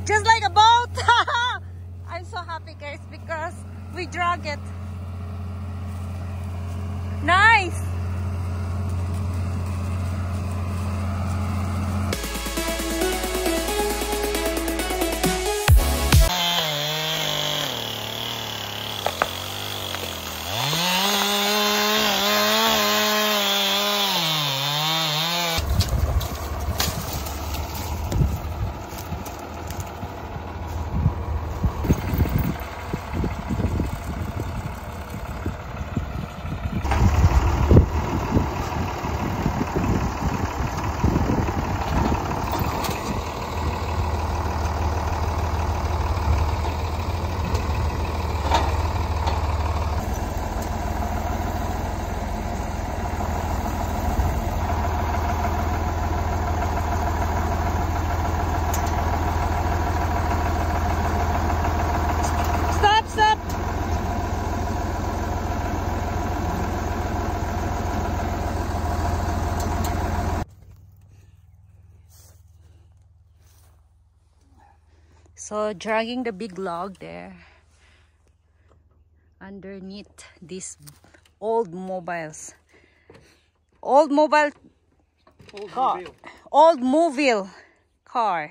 Just like a boat. I'm so happy, guys, because we drag it. Nice. So dragging the big log there underneath these old mobiles. Old mobile car. Old mobile car.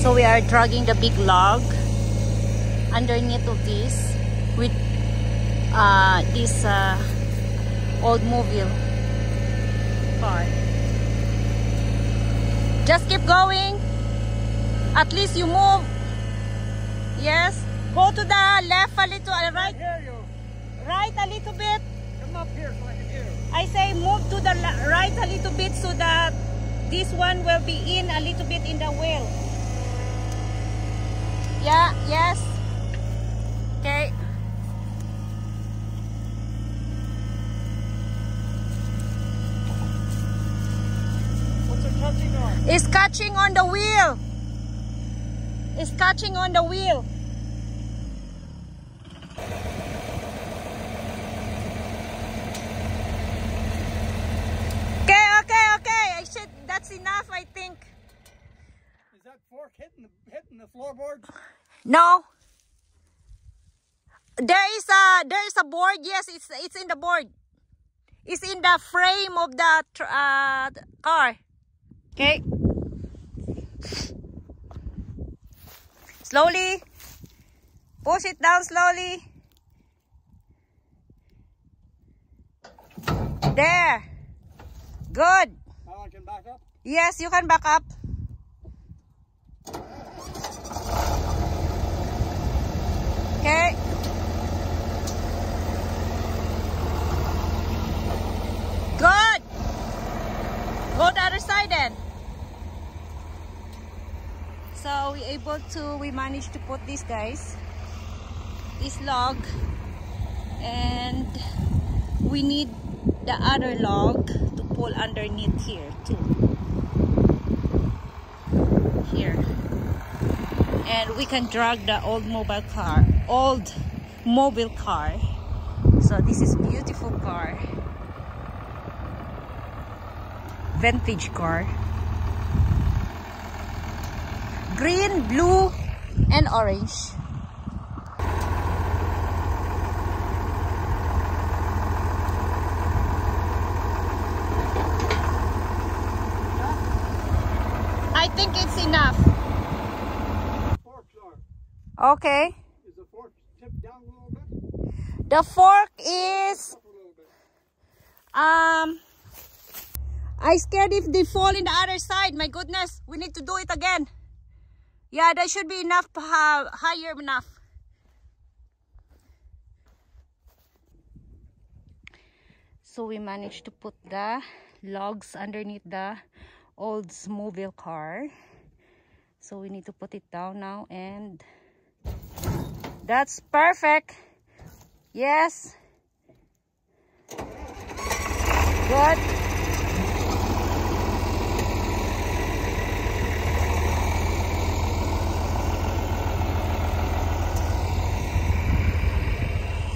So we are dragging the big log underneath of this with this old mobile car. Just keep going. At least you move. Yes. Go to the left a little, right. Right a little bit. Come up here so I can hear. I say move to the right a little bit so that this one will be in a little bit in the wheel. Yeah. Yes. Okay. It's catching on the wheel. It's catching on the wheel. Okay. I should. That's enough, I think. Is that fork hitting the floorboards? No. There is a board. Yes, it's in the board. It's in the frame of the car. Okay. Slowly. Push it down slowly. There. Good. Now I can back up? Yes, you can back up. Okay. Good. Go the other side then. So we managed to put this, guys, this log, and we need the other log to pull underneath here too. Here. And we can drag the old mobile car. So this is beautiful car. Vintage car. Green, blue, and orange. I think it's enough. Okay. Is the fork tipped down a little bit? The fork is I scared if they fall in the other side. My goodness, we need to do it again. Yeah, that should be enough, higher enough. So we managed to put the logs underneath the old mobile car. So we need to put it down now, and that's perfect. Yes. Good.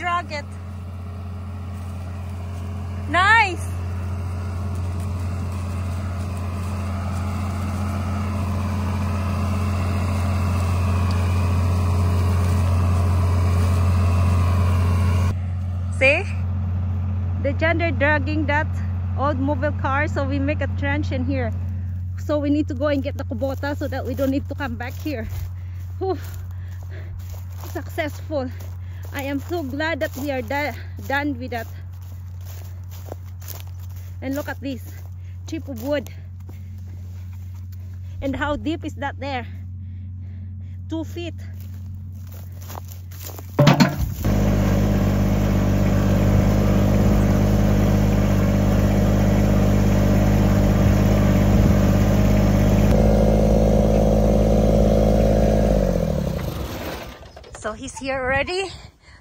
drag it. Nice. See? The gender dragging that old mobile car, so we make a trench in here. So we need to go and get the Kubota so that we don't need to come back here. Whew. Successful. I am so glad that we are done with that. And look at this chip of wood. And how deep is that there? 2 feet. So he's here already.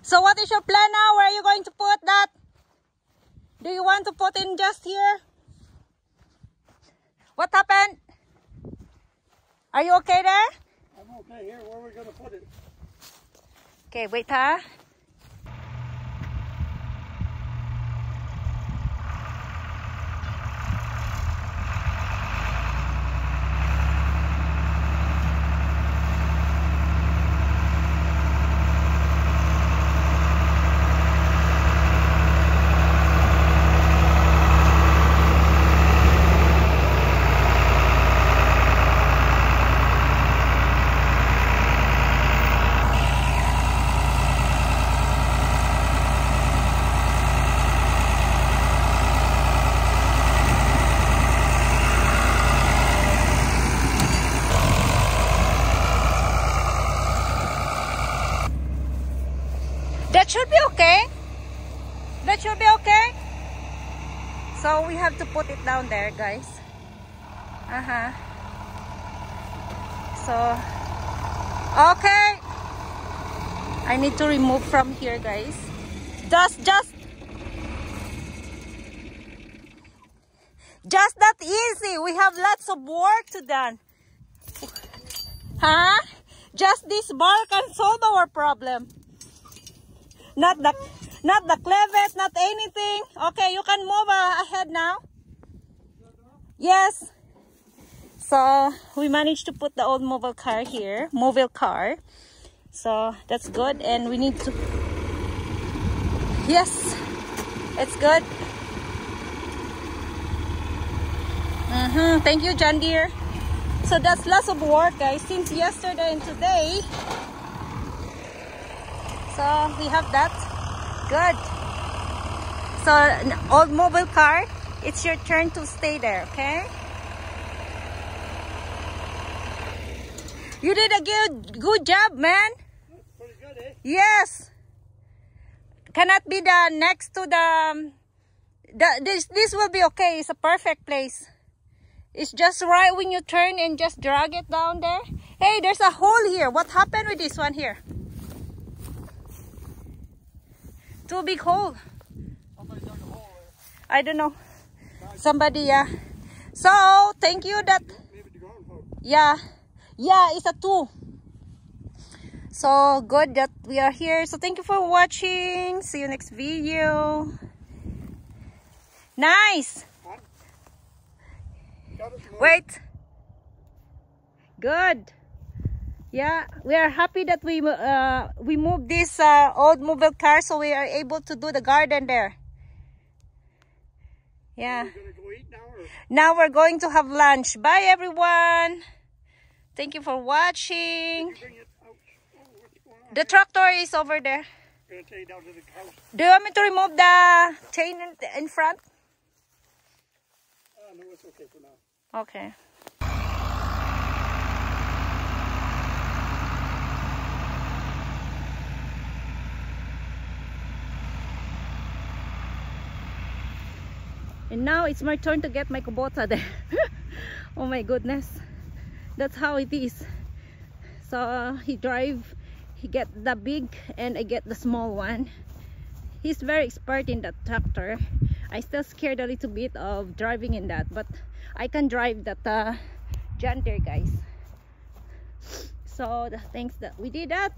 So what is your plan now? Where are you going to put that? Do you want to put in just here? What happened? Are you okay there? I'm okay here. Where are we going to put it? Okay, wait, huh? That should be okay. That should be okay. So we have to put it down there, guys. So, okay. I need to remove from here, guys. Just that easy. We have lots of work to done. Huh? Just this bar can solve our problem. Not the clevet, not anything. Okay, you can move ahead now. Yes. So we managed to put the old mobile car here, so that's good. And we need to, yes, it's good. Thank you, John Deere. So that's lots of work, guys, since yesterday and today. So we have that. Good. So an old mobile car, it's your turn to stay there, okay? You did a good job, man. Pretty good, eh? Yes. Cannot be the next to the this will be okay. It's a perfect place. It's just right when you turn and just drag it down there. Hey, there's a hole here. What happened with this one here? Too big hole. Somebody dug a hole there. I don't know. Somebody, yeah. So, thank you that... Maybe the groundhog. Yeah. Yeah, it's a 2. So, good that we are here. So, thank you for watching. See you next video. Nice. Wait. Good. Yeah, we are happy that we moved this old mobile car, so we are able to do the garden there. Yeah. Are we gonna go eat now, or? Now we're going to have lunch. Bye, everyone. Thank you for watching. Bring it out. Oh, what's going on? The tractor is over there. I'm gonna take it down to the house. Do you want me to remove the chain in front? No, it's okay for now. Okay. And now it's my turn to get my Kubota there. Oh my goodness. That's how it is. So he get the big and I get the small one. He's very expert in that tractor. I still scared a little bit of driving in that, but I can drive that John Deere, guys. So thanks that we did that.